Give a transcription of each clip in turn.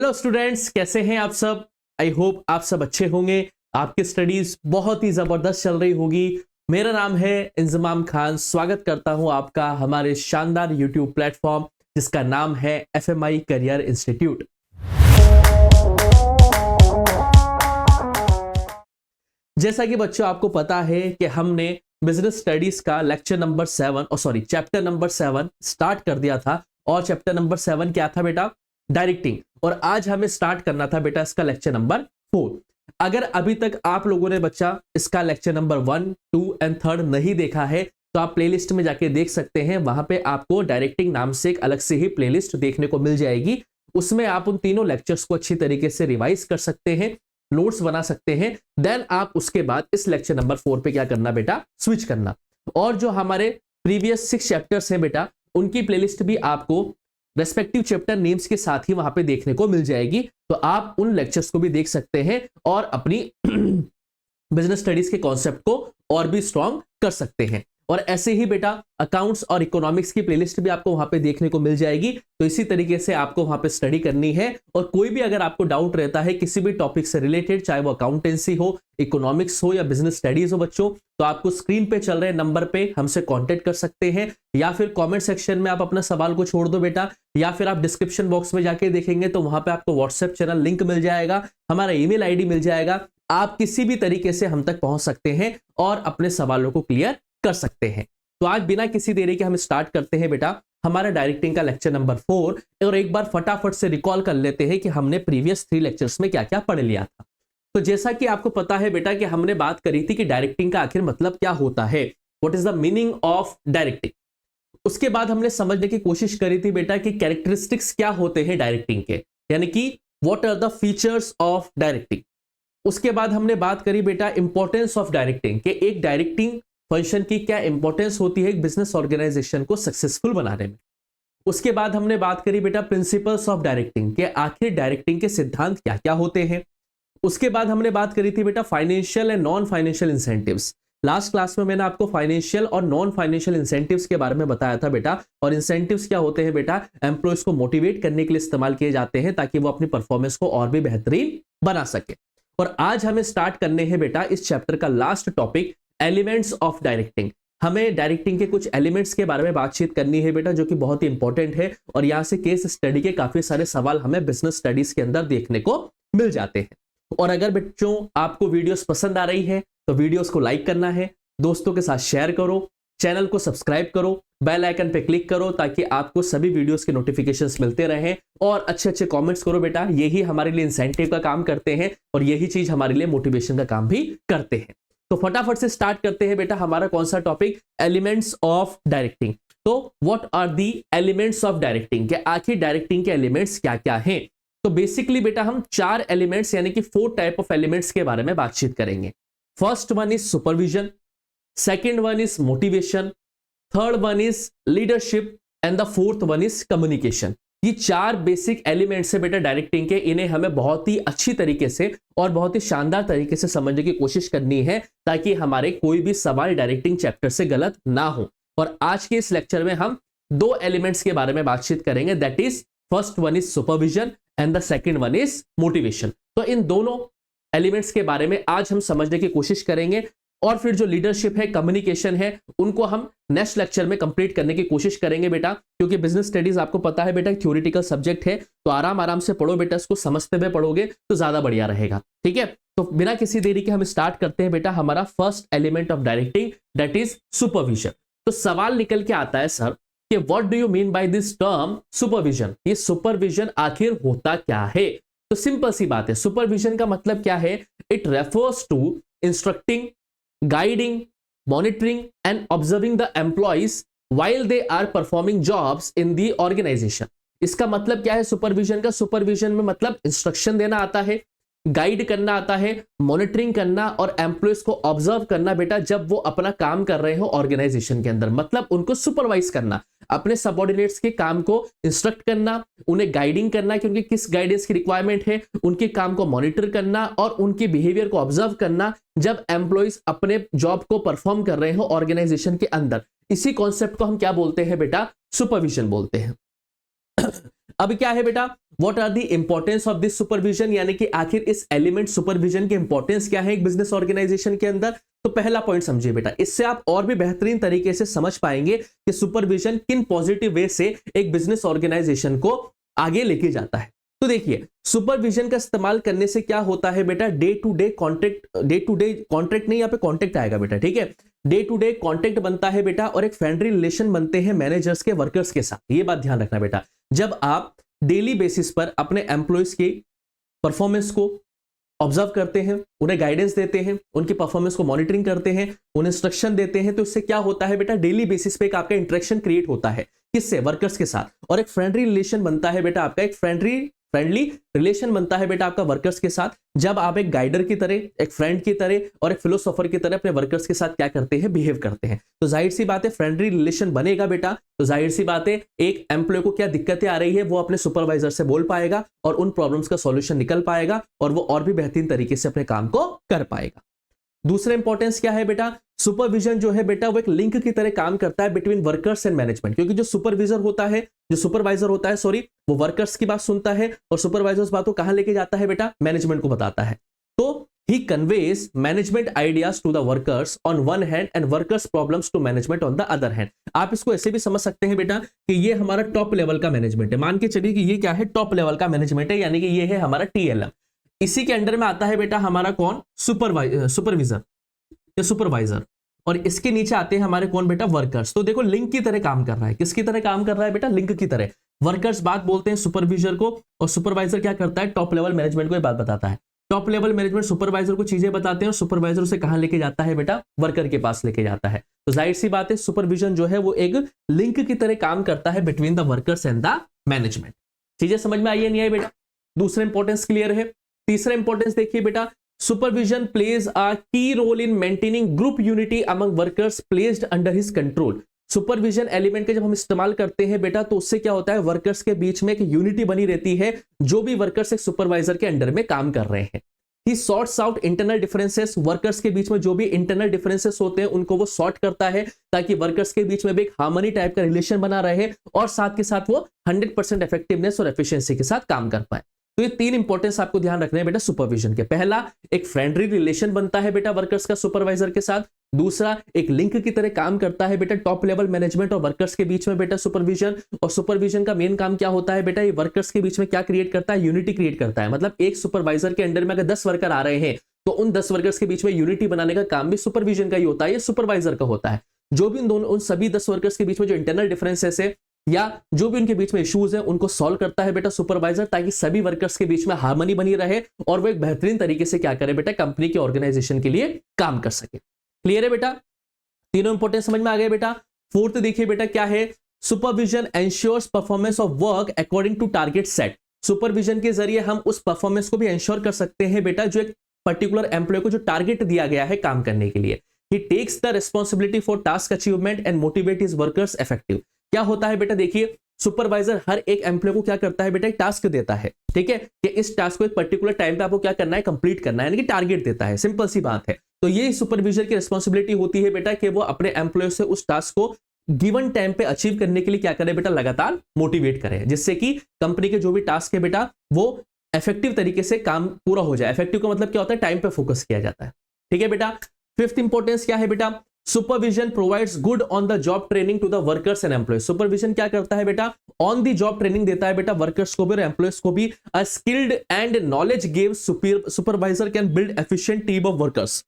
Hello students, कैसे हैं आप सब। आई होप आप सब अच्छे होंगे। आपकी स्टडीज बहुत ही जबरदस्त चल रही होगी। मेरा नाम है इंजमाम खान। स्वागत करता हूं आपका हमारे शानदार यूट्यूब प्लेटफॉर्म जिसका नाम है FMI करियर इंस्टीट्यूट। जैसा कि बच्चों आपको पता है कि हमने बिजनेस स्टडीज का lecture number 7 chapter number 7 start कर दिया था। और चैप्टर नंबर 7 क्या था बेटा? डायरेक्टिंग। और आज हमें स्टार्ट करना था बेटा इसका लेक्चर नंबर 4। अगर अभी तक आप लोगों ने बच्चा इसका लेक्चर नंबर 1, 2 एंड 3 नहीं देखा है तो आप प्लेलिस्ट में जाके देख सकते हैं। वहां पे आपको डायरेक्टिंग नाम से एक अलग से ही प्लेलिस्ट देखने को मिल जाएगी। उसमें आप उन तीनों लेक्चर्स को अच्छी तरीके से रिवाइज कर सकते हैं, नोट्स बना सकते हैं। देन आप उसके बाद इस लेक्चर नंबर 4 पे क्या करना बेटा? स्विच करना। और जो हमारे प्रीवियस 6 चैप्टर्स हैं बेटा, उनकी प्लेलिस्ट भी आपको रेस्पेक्टिव चैप्टर नेम्स के साथ ही वहां पे देखने को मिल जाएगी। तो आप उन लेक्चर्स को भी देख सकते हैं और अपनी बिजनेस स्टडीज के कॉन्सेप्ट को और भी स्ट्रॉन्ग कर सकते हैं। और ऐसे ही बेटा अकाउंट्स और इकोनॉमिक्स की प्लेलिस्ट भी आपको वहां पे देखने को मिल जाएगी। तो इसी तरीके से आपको वहां पे स्टडी करनी है। और कोई भी अगर आपको डाउट रहता है किसी भी टॉपिक से रिलेटेड, चाहे वो अकाउंटेंसी हो, इकोनॉमिक्स हो या बिजनेस स्टडीज हो बच्चों, तो आपको स्क्रीन पे चल रहे नंबर पे हमसे कांटेक्ट कर सकते हैं। या फिर कमेंट सेक्शन में आप अपना सवाल को छोड़ दो बेटा, या फिर आप डिस्क्रिप्शन बॉक्स में जाके देखेंगे तो वहां पे आपको व्हाट्सएप चैनल लिंक मिल जाएगा, हमारा ईमेल आईडी मिल जाएगा। आप किसी भी तरीके से हम तक पहुंच सकते हैं और अपने सवालों को क्लियर कर सकते हैं। तो आज बिना किसी देरी के हम स्टार्ट करते हैं बेटा हमारा डायरेक्टिंग का लेक्चर नंबर 4। और एक बार फटाफट से रिकॉल कर लेते हैं कि हमने प्रीवियस 3 लेक्चर्स में क्या क्या पढ़ लिया था। तो जैसा कि आपको पता है बेटा कि हमने बात करी थी कि डायरेक्टिंग का आखिर मतलब क्या होता है, what is the meaning of directing. उसके बाद हमने समझने की कोशिश करी थी बेटा कि कैरेक्टरिस्टिक्स क्या होते हैं डायरेक्टिंग के, यानी कि what are the features of directing. उसके बाद हमने बात करी बेटा इंपॉर्टेंस ऑफ डायरेक्टिंग के एक डायरेक्टिंग फंक्शन की क्या इंपॉर्टेंस होती है एक बिजनेस ऑर्गेनाइजेशन को सक्सेसफुल बनाने में। उसके बाद हमने बात करी बेटा प्रिंसिपल्स ऑफ डायरेक्टिंग के आखिर डायरेक्टिंग के सिद्धांत क्या क्या होते हैं। उसके बाद हमने बात करी थी बेटा financial and non financial incentives. Last class में मैंने आपको फाइनेंशियल और नॉन फाइनेंशियल इंसेंटिव्स के बारे में बताया था बेटा। और इंसेंटिव्स क्या होते हैं बेटा? एम्प्लॉयज को मोटिवेट करने के लिए इस्तेमाल किए जाते हैं ताकि वो अपनी परफॉर्मेंस को और भी बेहतरीन बना सके। और आज हमें स्टार्ट करने हैं बेटा इस चैप्टर का last topic, elements of directing. हमें डायरेक्टिंग के कुछ एलिमेंट्स के बारे में बातचीत करनी है बेटा, जो कि बहुत ही इंपॉर्टेंट है। और यहां से केस स्टडी के काफी सारे सवाल हमें बिजनेस स्टडीज के अंदर देखने को मिल जाते हैं। और अगर बच्चों आपको वीडियोस पसंद आ रही है तो वीडियोस को लाइक करना है, दोस्तों के साथ शेयर करो, चैनल को सब्सक्राइब करो, बेल आइकन पे क्लिक करो ताकि आपको सभी वीडियोस के नोटिफिकेशंस मिलते रहें। और अच्छे अच्छे कमेंट्स करो बेटा, यही हमारे लिए इंसेंटिव का काम करते हैं और यही चीज हमारे लिए मोटिवेशन का काम भी करते हैं। तो फटाफट से स्टार्ट करते हैं बेटा हमारा कौन सा टॉपिक, एलिमेंट्स ऑफ डायरेक्टिंग। तो what are the elements of directing के आखिर डायरेक्टिंग के एलिमेंट्स क्या क्या हैं। तो बेसिकली बेटा हम 4 एलिमेंट्स यानी कि 4 टाइप ऑफ एलिमेंट्स के बारे में बातचीत करेंगे। First one is supervision, second one is motivation, third one is leadership and the fourth one is communication. ये 4 बेसिक एलिमेंट्स है बेटा डायरेक्टिंग के। इन्हें हमें बहुत ही अच्छी तरीके से और बहुत ही शानदार तरीके से समझने की कोशिश करनी है ताकि हमारे कोई भी सवाल डायरेक्टिंग चैप्टर से गलत ना हो। और आज के इस लेक्चर में हम 2 एलिमेंट्स के बारे में बातचीत करेंगे, that is first one is supervision and the second one is motivation. तो इन दोनों एलिमेंट्स के बारे में आज हम समझने की कोशिश करेंगे। और फिर जो लीडरशिप है, कम्युनिकेशन है, उनको हम नेक्स्ट लेक्चर में कंप्लीट करने की कोशिश करेंगे बेटा। क्योंकि बिजनेस स्टडीज आपको पता है बेटा थ्योरेटिकल सब्जेक्ट है, तो आराम आराम से पढ़ो बेटा, इसको समझते हुए पढ़ोगे तो ज्यादा बढ़िया रहेगा। ठीक है, तो बिना किसी देरी के हम स्टार्ट करते हैं बेटा हमारा first element of directing, that is supervision. तो सवाल निकल के आता है सर कि what do you mean by this term supervision. ये सुपरविजन आखिर होता क्या है? तो सिंपल सी बात है, सुपरविजन का मतलब क्या है? It refers to instructing, guiding, monitoring and observing the employees while they are performing jobs in the organization। इसका मतलब क्या है सुपरविजन का? सुपरविजन में मतलब इंस्ट्रक्शन देना आता है, गाइड करना आता है, मॉनिटरिंग करना और एम्प्लॉयज को ऑब्जर्व करना बेटा जब वो अपना काम कर रहे हो ऑर्गेनाइजेशन के अंदर। मतलब उनको सुपरवाइज करना, अपने सबऑर्डिनेट्स के काम को इंस्ट्रक्ट करना, उन्हें गाइडिंग करना कि उनकी किस गाइडेंस की रिक्वायरमेंट है, उनके काम को मॉनिटर करना और उनके बिहेवियर को ऑब्जर्व करना जब एम्प्लॉयज अपने जॉब को परफॉर्म कर रहे हो ऑर्गेनाइजेशन के अंदर। इसी कॉन्सेप्ट को हम क्या बोलते हैं बेटा? सुपरविजन बोलते हैं। अब क्या है बेटा, what are the importance of this supervision, यानी कि आखिर इस एलिमेंट सुपरविजन की इंपॉर्टेंस क्या है एक बिजनेस ऑर्गेनाइजेशन के अंदर। तो पहला पॉइंट समझिए बेटा, इससे आप और भी बेहतरीन तरीके से समझ पाएंगे कि सुपरविजन किन पॉजिटिव वे से एक बिजनेस ऑर्गेनाइजेशन को आगे लेके जाता है। तो देखिए, सुपरविजन का इस्तेमाल करने से क्या होता है बेटा, डे टू डे कॉन्ट्रैक्ट नहीं, यहाँ पे कॉन्ट्रैक्ट आएगा बेटा, ठीक है, डे टू डे कॉन्ट्रैक्ट बनता है बेटा, और एक फ्रेंडली रिलेशन बनते हैं मैनेजर्स के वर्कर्स के साथ। ये बात ध्यान रखना बेटा, जब आप डेली बेसिस पर अपने एम्प्लॉयज की परफॉर्मेंस को ऑब्जर्व करते हैं, उन्हें गाइडेंस देते हैं, उनकी परफॉर्मेंस को मॉनिटरिंग करते हैं, उन्हें इंस्ट्रक्शन देते हैं, तो इससे क्या होता है बेटा, डेली बेसिस पे एक आपका इंटरेक्शन क्रिएट होता है, किससे, वर्कर्स के साथ, और एक फ्रेंडली रिलेशन बनता है बेटा आपका, एक फ्रेंडली रिलेशन बनता है बेटा आपका वर्कर्स के साथ, जब आप एक गाइडर की तरह, एक फ्रेंड की तरह और एक फिलोसोफर की तरह अपने वर्कर्स के साथ क्या करते हैं, बिहेव करते हैं। तो जाहिर सी बात है फ्रेंडली रिलेशन बनेगा बेटा, तो जाहिर सी बात है एक एम्प्लॉय को क्या दिक्कतें आ रही है वो अपने सुपरवाइजर से बोल पाएगा और उन प्रॉब्लम्स का सॉल्यूशन निकल पाएगा, और वो और भी बेहतरीन तरीके से अपने काम को कर पाएगा। दूसरा इंपॉर्टेंस क्या है बेटा, सुपरविजन जो है बेटा वो एक लिंक की तरह काम करता है बिटवीन वर्कर्स एंड मैनेजमेंट, क्योंकि जो सुपरवाइजर होता है सॉरी, वो वर्कर्स की बात सुनता है और सुपरवाइजर उस बात को कहां लेके जाता है बेटा, मैनेजमेंट को बताता है। तो he conveys management ideas to the workers on one hand and workers problems to management on the other hand. आप इसको ऐसे भी समझ सकते हैं बेटा कि ये हमारा टॉप लेवल का मैनेजमेंट है, मान के चलिए कि ये क्या है, टॉप लेवल का मैनेजमेंट है, यानी कि ये है हमारा TLM। इसी के अंडर में आता है बेटा हमारा कौन, सुपरविजर या सुपरवाइजर, और इसके नीचे आते हैं हमारे कौन बेटा, वर्कर्स। तो देखो लिंक की तरह काम कर रहा है, किसकी तरह काम कर रहा है बेटा, लिंक की तरह। वर्कर्स बात बोलते हैं सुपरविजर को, और सुपरवाइजर क्या करता है, टॉप लेवल मैनेजमेंट को ये बात बताता है। टॉप लेवल मैनेजमेंट सुपरवाइजर को चीजें बताते हैं, और सुपरवाइजर उसे कहां लेके जाता है बेटा, वर्कर के पास लेके जाता है। तो जाहिर सी बात है सुपरविजन जो है वो एक लिंक की तरह काम करता है between the workers and the management. चीजें समझ में आई है नहीं आई बेटा, दूसरा इंपॉर्टेंस क्लियर है। तीसरा इंपॉर्टेंस देखिए बेटा, supervision plays a key role in maintaining group unity among workers placed under his control. Supervision element के जब हम इस्तेमाल करते हैं बेटा, तो उससे क्या होता है, वर्कर्स के बीच में एक यूनिटी बनी रहती है, जो भी वर्कर्स एक सुपरवाइजर के अंडर में काम कर रहे हैं। He sorts out internal differences, workers के बीच में जो भी इंटरनल डिफरेंसेस होते हैं उनको वो सॉर्ट करता है, ताकि वर्कर्स के बीच में भी एक हार्मनी टाइप का रिलेशन बना रहे, और साथ के साथ वो 100% इफेक्टिवनेस और एफिशिएंसी के साथ काम कर पाए। तो ये तीन इंपॉर्टेंस आपको ध्यान रखने हैं बेटा सुपरविजन के। पहला, एक फ्रेंडली रिलेशन बनता है बेटा वर्कर्स का सुपरवाइजर के साथ। दूसरा, एक लिंक की तरह काम करता है बेटा टॉप लेवल मैनेजमेंट और वर्कर्स के बीच में बेटा सुपरविजन। और सुपरविजन का मेन काम क्या होता है बेटा, ये वर्कर्स के बीच में क्या क्रिएट करता है, यूनिटी क्रिएट करता है। मतलब एक सुपरवाइजर के अंडर में अगर 10 वर्कर आ रहे हैं, तो उन 10 वर्कर्स के बीच में यूनिटी बनाने का काम भी सुपरविजन का ही होता है, ये सुपरवाइजर का होता है। जो भी उन सभी 10 वर्कर्स के बीच में जो इंटरनल डिफरेंसेस है या जो भी उनके बीच में इश्यूज है, उनको सॉल्व करता है बेटा सुपरवाइजर, ताकि सभी वर्कर्स के बीच में हार्मनी बनी रहे और वो एक बेहतरीन तरीके से क्या करे बेटा, कंपनी के ऑर्गेनाइजेशन के लिए काम कर सके। क्लियर है बेटा, तीनों इंपॉर्टेंट समझ में आ गए बेटा। फोर्थ देखिए बेटा क्या है, supervision ensures performance of work according to target set. Supervision के जरिए हम उस परफॉर्मेंस को भी एंश्योर कर सकते हैं बेटा, जो एक पर्टिकुलर एम्प्लॉय को जो टारगेट दिया गया है काम करने के लिए। He takes the responsibility for task achievement and motivate his workers effective. क्या होता है बेटा, देखिए सुपरवाइजर हर एक एम्प्लॉय को क्या करता है बेटा, एक टास्क देता है, ठीक है, कि इस टास्क को एक पर्टिकुलर टाइम पे आपको क्या करना है, कंप्लीट करना है, यानी कि टारगेट देता है। सिंपल सी बात है। तो ये सुपरविजर की रिस्पॉन्सिबिलिटी होती है बेटा कि वो अपने एम्प्लॉय से उस टास्क को गिवन टाइम पे अचीव करने के लिए क्या करे बेटा, लगातार मोटिवेट करे, जिससे कि कंपनी के जो भी टास्क है बेटा वो इफेक्टिव तरीके से काम पूरा हो जाए। इफेक्टिव का मतलब क्या होता है, टाइम पे फोकस किया जाता है, ठीक है बेटा। फिफ्थ इंपॉर्टेंस क्या है बेटा, supervision provides good on the job training to the workers and employees. Supervision क्या करता है बेटा, ऑन द जॉब ट्रेनिंग देता है बेटा वर्कर्स को भी और एम्प्लॉयज को भी। अ skilled and knowledge gives supervisor can build efficient team of workers.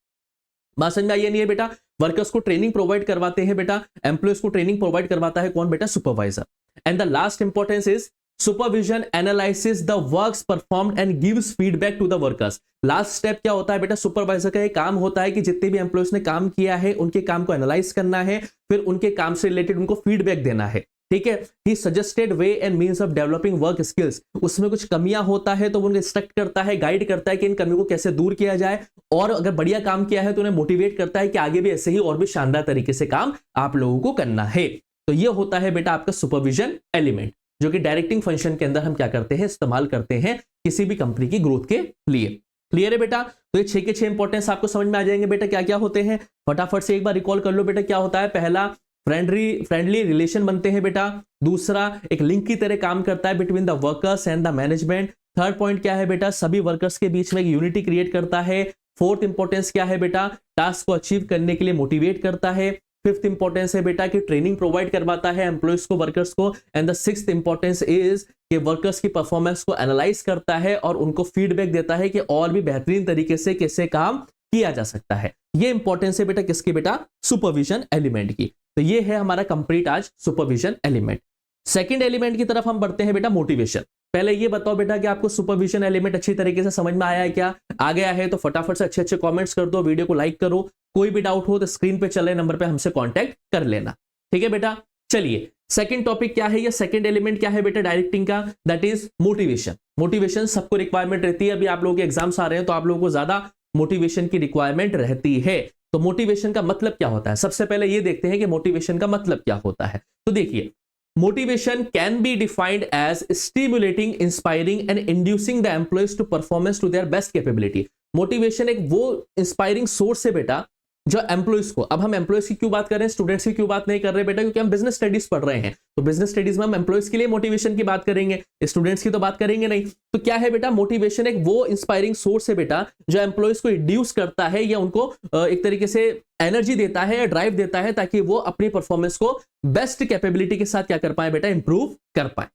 बात समझ में आई नहीं है बेटा, वर्कर्स को ट्रेनिंग प्रोवाइड करवाते हैं बेटा, एम्प्लॉयज को ट्रेनिंग प्रोवाइड करवाता है कौन बेटा, supervisor. And the last importance is supervision analysis the works performed and gives feedback to the workers. Last step क्या होता है बेटा, सुपरवाइजर का एक काम होता है कि जितने भी एम्प्लॉयज ने काम किया है उनके काम को एनालाइज करना है, फिर उनके काम से रिलेटेड उनको फीडबैक देना है, ठीक है। He suggested way and means of developing work skills. उसमें कुछ कमियां होता है तो वो उन्हें इंस्ट्रक्ट करता है, गाइड करता है कि इन कमियों को कैसे दूर किया जाए, और अगर बढ़िया काम किया है तो उन्हें मोटिवेट करता है कि आगे भी ऐसे ही और भी शानदार तरीके से काम आप लोगों को करना है। तो ये होता है बेटा आपका सुपरविजन एलिमेंट, जो कि डायरेक्टिंग फंक्शन के अंदर हम क्या करते हैं, इस्तेमाल करते हैं किसी भी कंपनी की ग्रोथ के लिए। क्लियर है बेटा, तो ये 6 के 6 इंपॉर्टेंस आपको समझ में आ जाएंगे बेटा क्या क्या होते हैं। फटाफट से एक बार रिकॉल कर लो बेटा क्या होता है। पहला, फ्रेंडली रिलेशन बनते हैं बेटा। दूसरा, एक लिंक की तरह काम करता है between the workers and the management. Third point क्या है बेटा, सभी वर्कर्स के बीच में एक यूनिटी क्रिएट करता है। फोर्थ इंपॉर्टेंस क्या है बेटा, टास्क को अचीव करने के लिए मोटिवेट करता है। फिफ्थ इंपॉर्टेंस है बेटा कि ट्रेनिंग प्रोवाइड करवाता है एम्प्लॉयज को, वर्कर्स को। And the sixth importance is कि वर्कर्स की परफॉर्मेंस को एनालाइज करता है और उनको फीडबैक देता है कि और भी बेहतरीन तरीके से कैसे काम किया जा सकता है। ये इंपॉर्टेंस है बेटा किसकी बेटा, सुपरविजन एलिमेंट की। तो ये है हमारा कंप्लीट आज सुपरविजन एलिमेंट। सेकंड एलिमेंट की तरफ हम बढ़ते हैं बेटा, मोटिवेशन। पहले ये बताओ बेटा कि आपको सुपरविजन एलिमेंट अच्छी तरीके से समझ में आया है क्या? आ गया है तो फटाफट से अच्छे अच्छे कमेंट्स कर दो, वीडियो को लाइक करो। कोई भी डाउट हो तो स्क्रीन पे चल रहे नंबर पे हमसे कांटेक्ट कर लेना, ठीक है बेटा। चलिए, सेकंड टॉपिक क्या है, ये सेकंड एलिमेंट क्या है बेटा डायरेक्टिंग का, दैट इज मोटिवेशन। मोटिवेशन सबको रिक्वायरमेंट रहती है। अभी आप लोगों के एग्जाम्स आ रहे हैं तो आप लोगों को ज्यादा मोटिवेशन की रिक्वायरमेंट रहती है। तो मोटिवेशन का मतलब क्या होता है, सबसे पहले ये देखते हैं कि मोटिवेशन का मतलब क्या होता है। तो देखिए, motivation can be defined as stimulating, inspiring and inducing the employees to performance to their best capability। Motivation एक वो इंस्पायरिंग सोर्स है बेटा जो एम्प्लॉइज को, अब हम एम्प्लॉइज की क्यों बात कर रहे हैं, स्टूडेंट्स की क्यों बात नहीं कर रहे बेटा, क्योंकि हम बिजनेस स्टडीज पढ़ रहे हैं। तो बिजनेस स्टडीज में हम एम्प्लॉइज के लिए मोटिवेशन की बात करेंगे, स्टूडेंट्स की तो बात करेंगे नहीं। तो क्या है बेटा, मोटिवेशन एक वो इंस्पायरिंग सोर्स है बेटा जो एम्प्लॉइज को इंड्यूस करता है या उनको एक तरीके से एनर्जी देता है या ड्राइव देता है ताकि वो अपनी परफॉर्मेंस को बेस्ट कैपेबिलिटी के साथ क्या कर पाए बेटा, इंप्रूव कर पाए।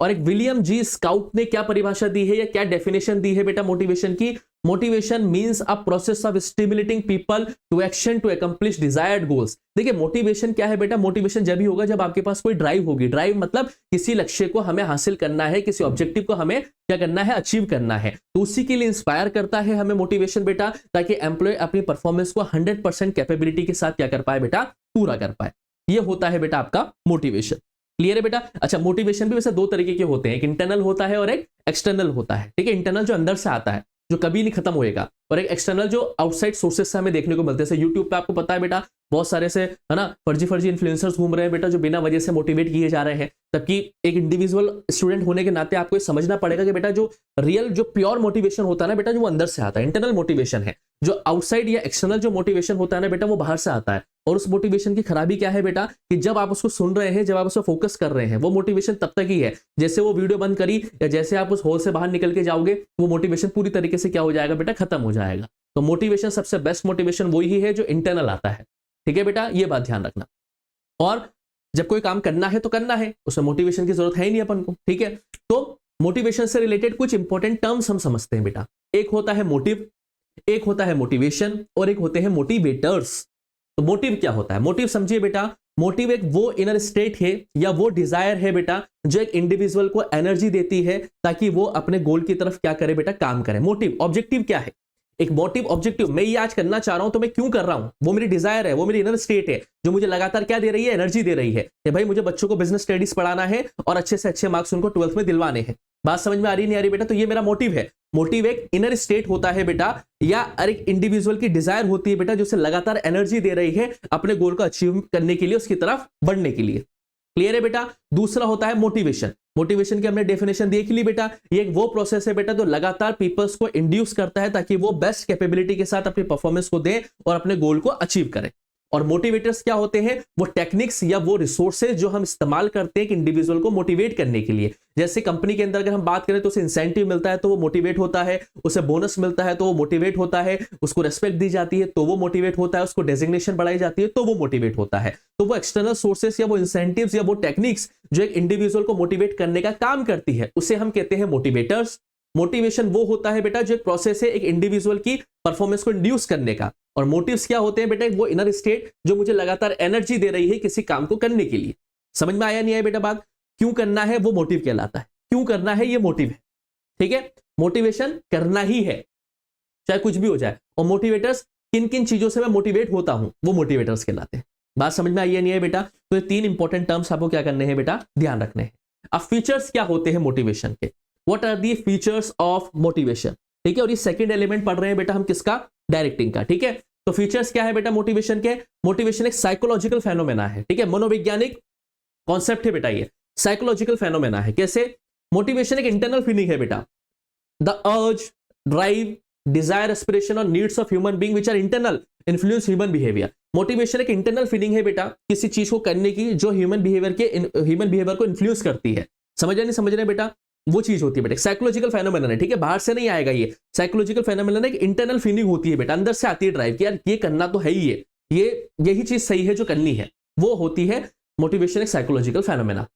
और एक विलियम जी स्काउट ने क्या परिभाषा दी है या क्या डेफिनेशन दी है बेटा मोटिवेशन की, motivation means a process of stimulating people to action to accomplish desired goals. देखिए, मोटिवेशन क्या है बेटा, मोटिवेशन जब भी होगा जब आपके पास कोई ड्राइव होगी। ड्राइव मतलब किसी लक्ष्य को हमें हासिल करना है, किसी ऑब्जेक्टिव को हमें क्या करना है, अचीव करना है। तो उसी के लिए इंस्पायर करता है हमें मोटिवेशन बेटा, ताकि एम्प्लॉय अपनी परफॉर्मेंस को 100% कैपेबिलिटी के साथ क्या कर पाए बेटा, पूरा कर पाए। ये होता है बेटा आपका मोटिवेशन। क्लियर है बेटा? अच्छा, मोटिवेशन भी वैसे दो तरीके के होते हैं, एक इंटरनल होता है और एक एक्सटर्नल होता है। ठीक है, इंटरनल जो अंदर से आता है, जो कभी नहीं खत्म होएगा, और एक एक्सटर्नल जो आउटसाइड सोर्सेज से हमें देखने को मिलते हैं। यूट्यूब पे आपको पता है बेटा बहुत सारे से है ना फर्जी इन्फ्लुएंसर्स घूम रहे हैं बेटा, जो बिना वजह से मोटिवेट किए जा रहे हैं। तबकि एक इंडिविजुअल स्टूडेंट होने के नाते आपको ये समझना पड़ेगा कि बेटा जो रियल जो प्योर मोटिवेशन होता है ना बेटा, जो अंदर से आता है, इंटरनल मोटिवेशन है। जो आउटसाइड या एक्सटर्नल जो मोटिवेशन होता है ना बेटा, वो बाहर से आता है। और उस मोटिवेशन की खराबी क्या है बेटा, कि जब आप उसको सुन रहे हैं, जब आप उसको फोकस कर रहे हैं, वो मोटिवेशन तब तक ही है। जैसे वो वीडियो बंद करी या जैसे आप उस हॉल से बाहर निकल के जाओगे, वो मोटिवेशन पूरी तरीके से क्या हो जाएगा बेटा, खत्म हो जाएगा। तो मोटिवेशन, सबसे बेस्ट मोटिवेशन वही है जो इंटरनल आता है। ठीक है बेटा, ये बात ध्यान रखना। और जब कोई काम करना है तो करना है, उसमें मोटिवेशन की जरूरत है ही नहीं अपन को। ठीक है, तो मोटिवेशन से रिलेटेड कुछ इंपॉर्टेंट टर्म्स हम समझते हैं बेटा। एक होता है मोटिव, एक होता है मोटिवेशन, और एक होते हैं मोटिवेटर्स। तो मोटिव क्या होता है, मोटिव समझिए बेटा, मोटिव एक वो इनर स्टेट है या वो डिजायर है बेटा जो एक इंडिविजुअल को एनर्जी देती है ताकि वो अपने गोल की तरफ क्या करे बेटा, काम करे। मोटिव, ऑब्जेक्टिव क्या है, एक मोटिव ऑब्जेक्टिव, मैं ये आज करना चाह रहा हूं तो मैं क्यों कर रहा हूं, वो मेरी डिजायर है, वो मेरी इनर स्टेट है जो मुझे लगातार क्या दे रही है, एनर्जी दे रही है कि भाई मुझे बच्चों को बिजनेस स्टडीज पढ़ाना है और अच्छे से अच्छे मार्क्स उनको 12th में दिलवाने हैं। बात समझ में आ रही नहीं आ रही बेटा? तो ये मेरा मोटिव है। मोटिव एक इनर स्टेट होता है बेटा, या एक इंडिविजुअल की डिजायर होती है बेटा जो उसे लगातार एनर्जी दे रही है अपने गोल को अचीव करने के लिए, उसकी तरफ बढ़ने के लिए। क्लियर है बेटा? दूसरा होता है मोटिवेशन। मोटिवेशन की हमने डेफिनेशन देख ली बेटा, ये एक वो प्रोसेस है बेटा जो लगातार पीपल्स को इंड्यूस करता है ताकि वो बेस्ट कैपेबिलिटी के साथ अपनी परफॉर्मेंस को दें और अपने गोल को अचीव करें। और मोटिवेटर्स क्या होते हैं, वो टेक्निक्स या वो रिसोर्सेज जो हम इस्तेमाल करते हैं एक इंडिविजुअल को मोटिवेट करने के लिए। जैसे कंपनी के अंदर अगर हम बात करें तो उसे इंसेंटिव मिलता है तो वो मोटिवेट होता है, उसे बोनस मिलता है तो वो मोटिवेट होता है, उसको रेस्पेक्ट दी जाती है तो वो मोटिवेट होता है, उसको डेजिग्नेशन बढ़ाई जाती है तो वो मोटिवेट होता है। तो वो एक्सटर्नल सोर्सेस या वो इंसेंटिव्स या वो टेक्निक्स जो एक इंडिविजुअल को मोटिवेट करने का काम करती है, उसे हम कहते हैं मोटिवेटर्स। मोटिवेशन वो होता है बेटा जो एक प्रोसेस है एक इंडिविजुअल की परफॉर्मेंस को इंड्यूस करने का। और मोटिव्स क्या होते हैं बेटा, वो इनर स्टेट जो मुझे लगातार एनर्जी दे रही है किसी काम को करने के लिए। समझ में आया नहीं आया बेटा बात? क्यों करना है वो मोटिव कहलाता है, क्यों करना है ये मोटिव है। ठीक है, मोटिवेशन करना ही है चाहे कुछ भी हो जाए। और मोटिवेटर्स, किन किन चीजों से मैं मोटिवेट होता हूं, वो मोटिवेटर्स कहलाते हैं। बात समझ में आई है नहीं है बेटा? तो ये तीन इंपॉर्टेंट टर्म्स आपको क्या करने हैं बेटा, ध्यान रखने हैं। अब फीचर्स क्या होते हैं मोटिवेशन के, what are the features of motivation. ठीक है, और ये सेकंड एलिमेंट पढ़ रहे हैं बेटा हम किसका, डायरेक्टिंग का। ठीक है, तो फीचर्स क्या है बेटा मोटिवेशन के, मोटिवेशन एक साइकोलॉजिकल फेनोमेना है। ठीक है, मनोवैज्ञानिक कॉन्सेप्ट है बेटा, ये साइकोलॉजिकल फेनोमेना है। कैसे? मोटिवेशन एक इंटरनल फीलिंग है बेटा, the urge, drive, desire, aspiration और needs of human being which are internal influence human behaviour. Motivation एक इंटरनल फीलिंग है बेटा किसी चीज को करने की जो ह्यूमन बिहेवियर को इन्फ्लुएंस करती है। समझ रहे बेटा, वो चीज होती है बेटा, साइकोलॉजिकल फेनोमेनन है, ठीक है, बाहर से नहीं आएगा ये। साइकोलॉजिकल फेनोमेनन एक इंटरनल फीलिंग होती है बेटा, अंदर से आती है ड्राइव कि यार ये करना तो है ही, ये यही चीज सही है जो करनी है, वो होती है मोटिवेशन एक साइकोलॉजिकल फेनोमेना।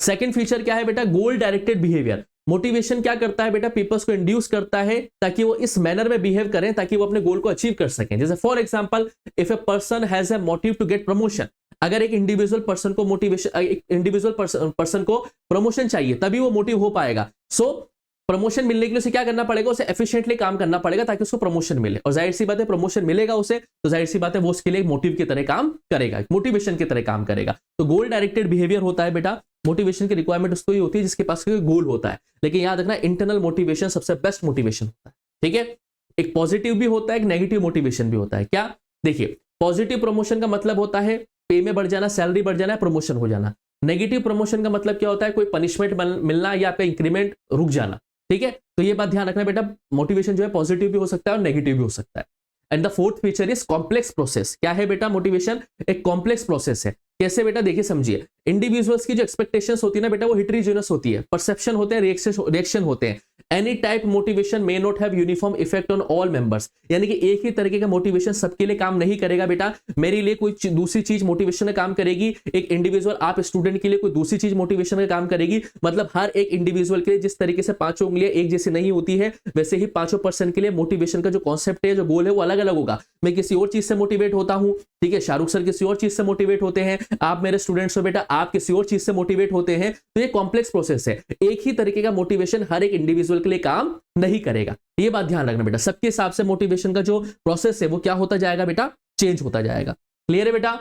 सेकंड फीचर क्या है बेटा, गोल डायरेक्टेड बिहेवियर। मोटिवेशन क्या करता है बेटा, पीपल्स को इंड्यूस करता है ताकि वो इस मैनर में बिहेव करें ताकि वो अपने गोल को अचीव कर सकें। जैसे for example, if a person has a motive to get promotion, अगर एक इंडिविजुअल पर्सन को प्रमोशन चाहिए तभी वो मोटिव हो पाएगा। सो प्रमोशन मिलने के लिए उसे क्या करना पड़ेगा, उसे एफिशिएंटली काम करना पड़ेगा ताकि उसको प्रमोशन मिले, और जाहिर सी बात है प्रमोशन मिलेगा उसे तो जाहिर सी बात है वो उसके लिए मोटिव की तरह काम करेगा, मोटिवेशन की तरह काम करेगा। तो गोल डायरेक्टेड बिहेवियर होता है बेटा, मोटिवेशन की रिक्वायरमेंट उसको ही होती है जिसके पास कोई गोल होता है। लेकिन याद रखना इंटरनल मोटिवेशन सबसे बेस्ट मोटिवेशन होता है, ठीक है। एक पॉजिटिव भी होता है, एक नेगेटिव मोटिवेशन भी होता है। क्या, देखिए, पॉजिटिव प्रमोशन का मतलब होता है पे में बढ़ जाना, सैलरी बढ़ जाना, प्रमोशन हो जाना। नेगेटिव प्रमोशन का मतलब क्या होता है, कोई पनिशमेंट मिलना या आपका इंक्रीमेंट रुक जाना, ठीक है। तो ये बात ध्यान रखना बेटा, मोटिवेशन जो है पॉजिटिव भी हो सकता है और नेगेटिव भी हो सकता है। And the fourth feature is complex process. क्या है बेटा, मोटिवेशन एक कॉम्प्लेक्स प्रोसेस है। कैसे बेटा, देखिए समझिए, इंडिविजुअल्स की जो एक्सपेक्टेशंस होती है ना बेटा वो हेटेरोजेनस होती है, परसेप्शन होते हैं, रिएक्शन होते हैं। Any type motivation may not have uniform effect on all members, यानी कि एक ही तरीके का मोटिवेशन सबके लिए काम नहीं करेगा बेटा। मेरे लिए कोई दूसरी चीज मोटिवेशन का काम करेगी, एक इंडिविजुअल आप स्टूडेंट के लिए कोई दूसरी चीज मोटिवेशन का काम करेगी। मतलब हर एक इंडिविजुअल के लिए जिस तरीके से पांचों उंगलियां एक जैसी नहीं होती है, वैसे ही पांचों पर्सन के लिए मोटिवेशन का जो कॉन्सेप्ट है, जो गोल है, वो अलग अलग होगा। मैं किसी और चीज से मोटिवेट होता हूं, ठीक है, शाहरुख सर किसी और चीज से मोटिवेट होते हैं, आप मेरे स्टूडेंट्स हो बेटा, आप किसी और चीज से मोटिवेट होते हैं। तो ये कॉम्प्लेक्स प्रोसेस है, एक ही तरीके का मोटिवेशन हर एक इंडिविजुअल के लिए काम नहीं करेगा। ये बात ध्यान रखना बेटा, सबके हिसाब से मोटिवेशन का जो प्रोसेस है वो क्या होता जाएगा बेटा, चेंज होता जाएगा। क्लियर है बेटा?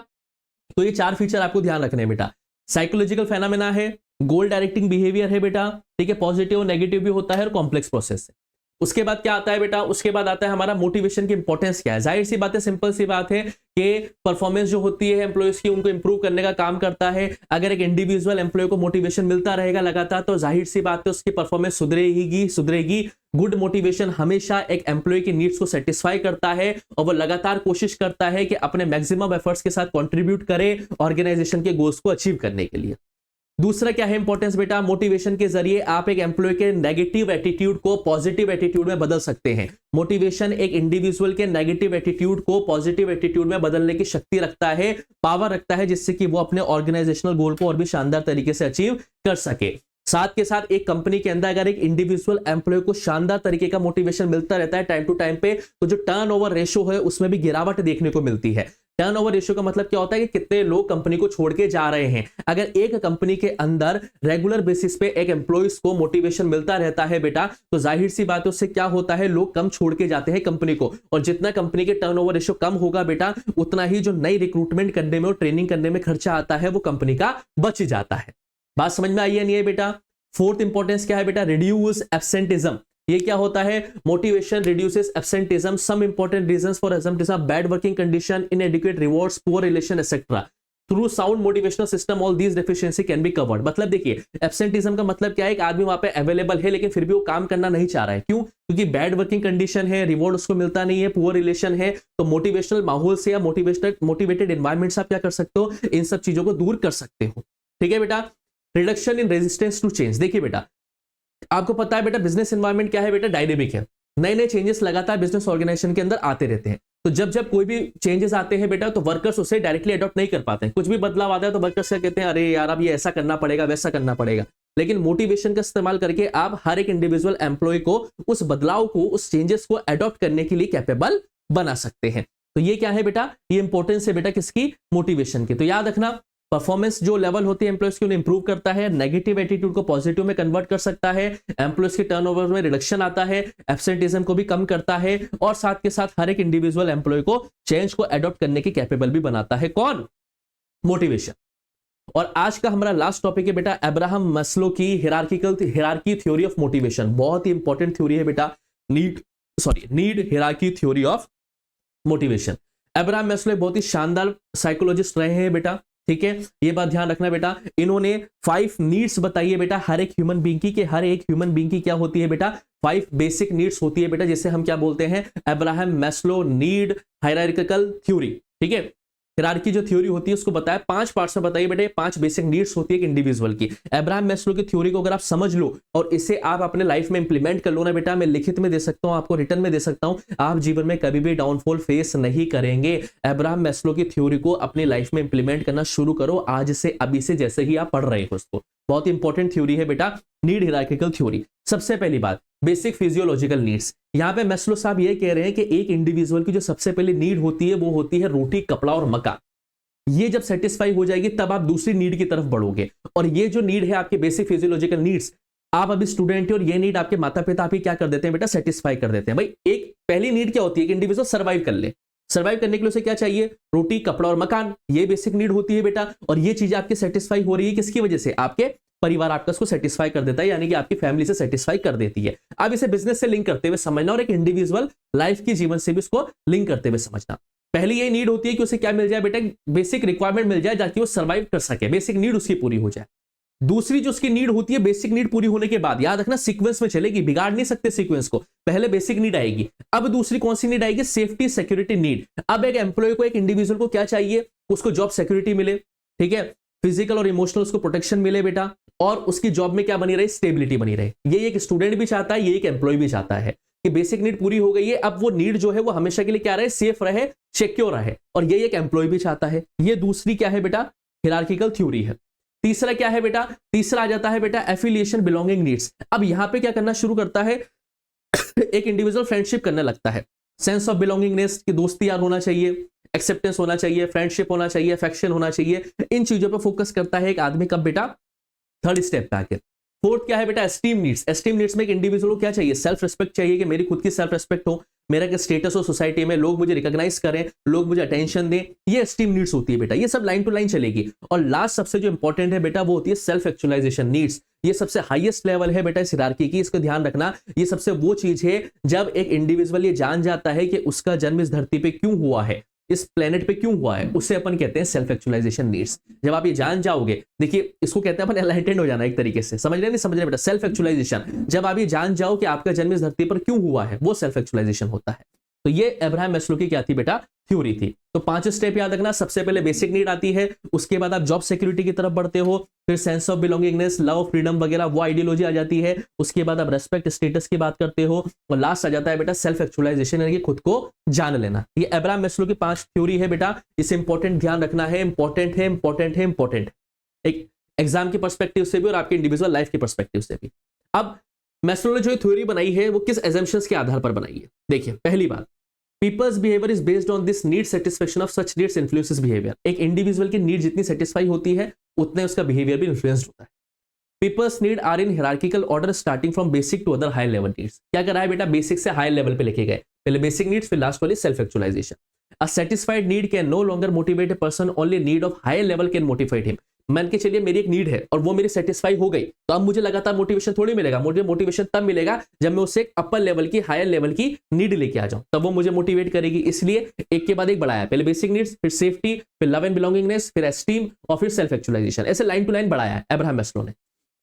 तो ये चार फीचर आपको ध्यान रखने हैं बेटा। साइकोलॉजिकल फेनोमेना है, गोल डायरेक्टिंग बिहेवियर है बेटा, ठीक है, पॉजिटिव और नेगेटिव भी होता है और कॉम्प्लेक्स प्रोसेस है। उसके बाद क्या आता है बेटा, उसके बाद आता है हमारा मोटिवेशन की इंपॉर्टेंस क्या है। जाहिर सी बात है, सिंपल सी बात है कि परफॉर्मेंस जो होती है एम्प्लॉयज की, उनको इंप्रूव करने का काम करता है। अगर एक इंडिविजुअल एम्प्लॉय को मोटिवेशन मिलता रहेगा लगातार तो जाहिर सी बात है उसकी परफॉर्मेंस सुधरेगी। गुड मोटिवेशन हमेशा एक एम्प्लॉय की नीड्स को सेटिस्फाई करता है और वो लगातार कोशिश करता है कि अपने मैक्सिमम एफर्ट्स के साथ कंट्रीब्यूट करे ऑर्गेनाइजेशन के गोल्स को अचीव करने के लिए। दूसरा क्या है इंपॉर्टेंस बेटा, मोटिवेशन के जरिए आप एक एम्प्लॉय के नेगेटिव एटीट्यूड को पॉजिटिव एटीट्यूड में बदल सकते हैं। मोटिवेशन एक इंडिविजुअल के नेगेटिव एटीट्यूड को पॉजिटिव एटीट्यूड में बदलने की शक्ति रखता है, पावर रखता है, जिससे कि वो अपने ऑर्गेनाइजेशनल गोल को और भी शानदार तरीके से अचीव कर सके। साथ के साथ एक कंपनी के अंदर अगर एक इंडिविजुअल एम्प्लॉय को शानदार तरीके का मोटिवेशन मिलता रहता है टाइम टू टाइम पे, तो जो टर्नओवर रेशो है उसमें भी गिरावट देखने को मिलती है। टर्नओवर रेशियो का मतलब क्या होता है कि कितने लोग कंपनी को छोड़ के जा रहे हैं। अगर एक कंपनी के अंदर रेगुलर बेसिस पे एक एम्प्लॉइज को मोटिवेशन मिलता रहता है बेटा, तो जाहिर सी बात है उससे क्या होता है, लोग कम छोड़ के जाते हैं कंपनी को, और जितना कंपनी के टर्नओवर रेशियो कम होगा बेटा, उतना ही जो नई रिक्रूटमेंट करने में और ट्रेनिंग करने में खर्चा आता है वो कंपनी का बच जाता है। बात समझ में आई है नहीं है बेटा? फोर्थ इंपॉर्टेंस क्या है बेटा, रिड्यूस एब्सेंटिज्म। ये क्या होता है, motivation reduces absenteeism. Some important reasons for absenteeism, bad working condition, inadequate rewards, poor relation etcetera. Through sound motivational system all these deficiency can be covered. मतलब देखिए, एब्सेंटिज्म का मतलब क्या है, एक आदमी वहां पे अवेलेबल है लेकिन फिर भी वो काम करना नहीं चाह रहा है। क्यों? क्योंकि बैड वर्किंग कंडीशन है, रिवॉर्ड उसको मिलता नहीं है, पुअर रिलेशन है। तो मोटिवेशनल माहौल से या मोटिवेटेड एनवायरमेंट से आप क्या कर सकते हो, इन सब चीजों को दूर कर सकते हो। ठीक है बेटा? Reduction in resistance to change. देखिए बेटा, आपको पता है बेटा बिजनेस एनवायरनमेंट क्या है बेटा, डायनेमिक है। नए नए चेंजेस लगातार बिजनेस ऑर्गेनाइजेशन के अंदर आते रहते हैं। तो जब कोई भी चेंजेस आते हैं बेटा, तो वर्कर्स उसे डायरेक्टली अडॉप्ट नहीं कर पाते हैं। कुछ भी बदलाव आता है तो वर्कर्स क्या कहते हैं, अरे यार अब ये ऐसा करना पड़ेगा, वैसा करना पड़ेगा। लेकिन मोटिवेशन का इस्तेमाल करके आप हर एक इंडिविजुअल एम्प्लॉय को उस बदलाव को, उस चेंजेस को अडॉप्ट करने के लिए कैपेबल बना सकते हैं। तो ये क्या है बेटा, ये इंपॉर्टेंस है बेटा किसकी, मोटिवेशन की। तो याद रखना, परफॉर्मेंस जो लेवल होती है एम्प्लॉयज की उन्हें इंप्रूव करता है, नेगेटिव एटीट्यूड को पॉजिटिव में कन्वर्ट कर सकता है, एम्प्लॉयज के टर्नओवर में रिडक्शन आता है, एब्सेंटिज्म को भी कम करता है, और साथ के साथ हर एक इंडिविजुअल एम्प्लॉय को चेंज को अडॉप्ट करने की कैपेबल भी बनाता है। कौन? मोटिवेशन। और आज का हमारा लास्ट टॉपिक है बेटा अब्राहम मैस्लो की हिरार्की थ्योरी ऑफ मोटिवेशन। बहुत ही इंपॉर्टेंट थ्योरी है बेटा, need hierarchy theory of motivation. Abraham Maslow बहुत ही शानदार साइकोलॉजिस्ट रहे हैं बेटा, ठीक है, ये बात ध्यान रखना बेटा। इन्होंने 5 नीड्स बताई है बेटा हर एक ह्यूमन बीइंग की, कि हर एक ह्यूमन बीइंग की क्या होती है बेटा, 5 बेसिक नीड्स होती है बेटा, जिसे हम क्या बोलते हैं, Abraham Maslow need hierarchical theory. ठीक है, हायरार्की जो थ्योरी होती है उसको बताया 5 पार्ट्स में बताइए बेटा, 5 बेसिक नीड्स होती है एक इंडिविजुअल की। अब्राहम मैस्लो की थ्योरी को अगर आप समझ लो और इसे आप अपने लाइफ में इंप्लीमेंट कर लो ना बेटा, मैं लिखित में दे सकता हूं, आपको रिटर्न में दे सकता हूं, आप जीवन में कभी भी डाउनफॉल फेस नहीं करेंगे। अब्राहम मैस्लो की थ्योरी को अपनी लाइफ में इंप्लीमेंट करना शुरू करो आज से, अभी से, जैसे ही आप पढ़ रहे हो उसको। बहुत इंपॉर्टेंट थ्योरी है बेटा नीड हायरार्किकल थ्योरी। सबसे पहली बात बेसिक फिजियोलॉजिकल नीड्स। यहां पे मैस्लो साहब ये कह रहे हैं कि एक इंडिविजुअल की जो सबसे पहली नीड होती है वो होती है रोटी, कपड़ा और मकान। ये जब सेटिस्फाई हो जाएगी तब आप दूसरी नीड की तरफ बढ़ोगे। और ये जो नीड है आपकी बेसिक फिजियोलॉजिकल नीड्स, आप अभी स्टूडेंट हो और ये नीड आपके माता पिता आपकी क्या कर देते हैं बेटा, सेटिस्फाई कर देते हैं। भाई एक पहली नीड क्या होती है कि इंडिविजुअल सर्वाइव कर ले, सर्वाइव करने के लिए उसे क्या चाहिए, रोटी, कपड़ा और मकान, ये बेसिक नीड होती है बेटा। और ये चीज आपकी सेटिस्फाई हो रही है किसकी वजह से, आपके परिवार आपका इसको सेटिस्फाई कर देता है, यानी कि आपकी फैमिली से सेटिस्फाई कर देती है। अब इसे बिजनेस से लिंक करते हुए समझना और एक इंडिविजुअल लाइफ की जीवन से भी इसको लिंक करते हुए समझना। पहली ये नीड होती है कि उसे क्या मिल जाए बेटा, बेसिक रिक्वायरमेंट मिल जाए ताकि वो सर्वाइव कर सके, बेसिक नीड उसकी पूरी हो जाए। दूसरी जो उसकी नीड होती है, बेसिक नीड पूरी होने के बाद, याद रखना सीक्वेंस में चलेगी, बिगाड़ नहीं सकते सीक्वेंस को, पहले बेसिक नीड आएगी, अब दूसरी कौन सी नीड आएगी, सेफ्टी सिक्योरिटी नीड। अब एक एम्प्लॉय को, एक इंडिविजुअल को क्या चाहिए, उसको जॉब सिक्योरिटी मिले, ठीक है, फिजिकल और इमोशनल उसको प्रोटेक्शन मिले बेटा, और उसकी जॉब में क्या बनी रहे, स्टेबिलिटी बनी रहे। ये एक स्टूडेंट भी चाहता है, ये एक एम्प्लॉय भी चाहता है कि बेसिक नीड पूरी हो गई है, अब वो नीड जो है वो हमेशा के लिए क्या रहे, सेफ रहे, सिक्योर रहे, और ये एक एम्प्लॉय भी चाहता है। ये दूसरी क्या है बेटा, हायरार्किकल थ्योरी है। तीसरा क्या है बेटा, तीसरा आ जाता है बेटा एफिलिएशन बिलोंगिंग नीड्स। अब यहां पे क्या करना शुरू करता है एक इंडिविजुअल फ्रेंडशिप करने लगता है, सेंस ऑफ बिलोंगिंगनेस की दोस्ती यार होना चाहिए, एक्सेप्टेंस होना चाहिए, फ्रेंडशिप होना चाहिए, अफेक्शन होना चाहिए, इन चीजों पर फोकस करता है एक आदमी कब बेटा, थर्ड स्टेप पे आके। फोर्थ क्या है बेटा, एस्टीम नीड्स। एस्टीम नीड्स में एक इंडिविजुअल को क्या चाहिए, सेल्फ रिस्पेक्ट चाहिए, कि मेरी खुद की सेल्फ रिस्पेक्ट हो, मेरा एक स्टेटस हो सोसाइटी में, लोग मुझे रिकॉग्नाइज करें, लोग मुझे अटेंशन दें, ये एस्टीम नीड्स होती है बेटा। ये सब लाइन टू लाइन चलेगी। और लास्ट सबसे जो इंपॉर्टेंट है बेटा वो होती है सेल्फ एक्चुअलाइजेशन नीड्स। ये सबसे हाईएस्ट लेवल है बेटा इस हायरार्की की, इसको ध्यान रखना। ये सबसे वो चीज है जब एक इंडिविजुअल ये जान जाता है कि उसका जन्म इस धरती पे क्यों हुआ है, इस प्लेनेट पे क्यों हुआ है, उसे अपन कहते हैं सेल्फ एक्चुअलाइजेशन नीड्स। जब आप ये जान जाओगे, देखिए इसको कहते हैं अपन एनलाइटेंड हो जाना एक तरीके से, समझ रहे नहीं समझ रहे बेटा, सेल्फ एक्चुअलाइजेशन। जब आप ये जान जाओ कि आपका जन्म इस धरती पर क्यों हुआ है, वो सेल्फ एक्चुअलाइजेशन होता है। तो ये अब्राहम मैस्लो की क्या थी बेटा, थ्योरी थी। तो 5 स्टेप याद रखना, सबसे पहले बेसिक नीड आती है, उसके बाद आप जॉब सिक्योरिटी की तरफ बढ़ते हो, फिर sense of belongingness, love, freedom वगैरह वो आइडियोलॉजी आ जाती है, उसके बाद आप रेस्पेक्ट स्टेटस की बात करते हो, और लास्ट आ जाता है बेटा सेल्फ एक्चुअलाइजेशन, यानी कि खुद को जान लेना। ये अब्राहम मैस्लो की 5 थ्योरी है बेटा, इसे इंपॉर्टेंट ध्यान रखना है, इंपॉर्टेंट है, इंपॉर्टेंट है, इंपॉर्टेंट, एक एग्जाम के पर्सपेक्टिव से भी और आपके इंडिविजुअल लाइफ के पर्सपेक्टिव से भी। अब मैस्लो ने जो थ्योरी बनाई है वो किस एजम्पशंस के आधार पर बनाई है, देखिए पहली बात, people's behaviour is based on this need satisfaction of such needs influences behaviour. एक इंडिविजुअल की नीड जितनी सेटिस्फाई होती है उतने उसका बिहेवियर भी इन्फ्लुएंस्ड होता है। People's need are in hierarchical order starting from basic to other high level needs. क्या करा है बेटा, बेसिक से हाई लेवल पे लेके गए, पहले बेसिक नीड्स फिर लास्ट वाली self actualization. A satisfied need can no longer motivate a person, only need of high level can motivate him. मान के चलिए मेरी एक नीड है और वो मेरी सेटिस्फाई हो गई, तो अब मुझे लगातार मोटिवेशन थोड़ी मिलेगा, मुझे मोटिवेशन तब मिलेगा जब मैं उससे एक अपर लेवल की, हायर लेवल की नीड लेके आ जाऊं, तब वो मुझे मोटिवेट करेगी। इसलिए एक के बाद एक बढ़ाया, पहले बेसिक नीड्स, फिर सेफ्टी, फिर लव एंड बिलोंगिंगनेस, फिर एस्टीम और फिर सेल्फ एक्चुअलाइजेशन, ऐसे लाइन टू लाइन बढ़ाया है अब्राहम मैस्लो ने।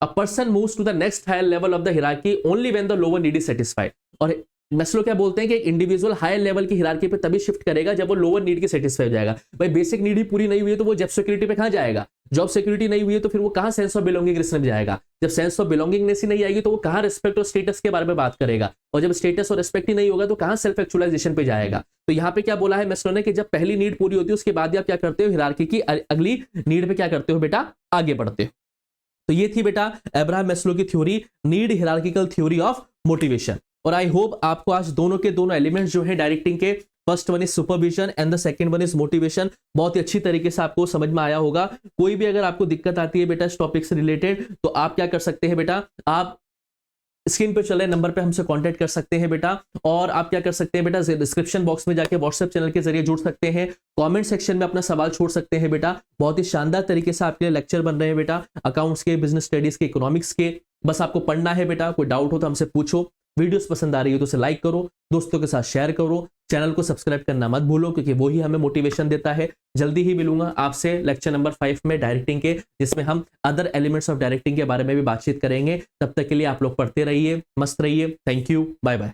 A person moves to the next higher level of the hierarchy only when the lower need is satisfied. और मैस्लो क्या बोलते हैं कि एक इंडिविजुअल हायर लेवल की हायरार्की पे तभी शिफ्ट करेगा जब वो लोअर नीड की सेटिस्फाई हो जाएगा। भाई बेसिक नीड ही पूरी नहीं हुई है तो वो जॉब सिक्योरिटी पे कहां जाएगा, जॉब सिक्योरिटी नहीं हुई है तो फिर वो कहां सेंस ऑफ बिलोंगिंगनेस में जाएगा, जब सेंस ऑफ बिलोंगिंगनेस ही नहीं आएगी तो वो कहां रिस्पेक्ट और स्टेटस के बारे में बात करेगा, और जब स्टेटस और रिस्पेक्ट ही नहीं होगा तो कहां सेल्फ एक्चुअलाइजेशन पे जाएगा। तो यहाँ पे क्या बोला है मैस्लो ने कि जब पहली नीड पूरी होती है उसके बाद आप क्या करते हो, हायरार्की की अगली नीड पे क्या करते हो बेटा, आगे बढ़ते हो। तो ये थी बेटा अब्राहम मैस्लो की theory, need hierarchical theory of motivation. और आई होप आपको आज दोनों के दोनों एलिमेंट्स जो है डायरेक्टिंग के, first one is supervision and the second one is motivation, बहुत ही अच्छी तरीके से आपको समझ में आया होगा। कोई भी अगर आपको दिक्कत आती है बेटा इस टॉपिक से रिलेटेड तो आप क्या कर सकते हैं बेटा, आप स्क्रीन पे चल रहे नंबर पे हमसे कांटेक्ट कर सकते हैं बेटा, और आप क्या कर सकते हैं बेटा, डिस्क्रिप्शन बॉक्स में जाके व्हाट्सएप चैनल के जरिए जुड़ सकते हैं, कमेंट सेक्शन में अपना सवाल छोड़ सकते हैं बेटा। बहुत ही शानदार तरीके से आपके लिए लेक्चर बन रहे हैं बेटा, अकाउंट्स के, बिजनेस स्टडीज के, इकोनॉमिक्स के। बस आपको पढ़ना है बेटा, कोई डाउट हो तो हमसे पूछो। वीडियोस पसंद आ रही है तो उसे लाइक करो, दोस्तों के साथ शेयर करो, चैनल को सब्सक्राइब करना मत भूलो, क्योंकि वो ही हमें मोटिवेशन देता है। जल्दी ही मिलूंगा आपसे लेक्चर नंबर 5 में डायरेक्टिंग के, जिसमें हम अदर एलिमेंट्स ऑफ डायरेक्टिंग के बारे में भी बातचीत करेंगे। तब तक के लिए आप लोग पढ़ते रहिए, मस्त रहिए। Thank you, bye bye.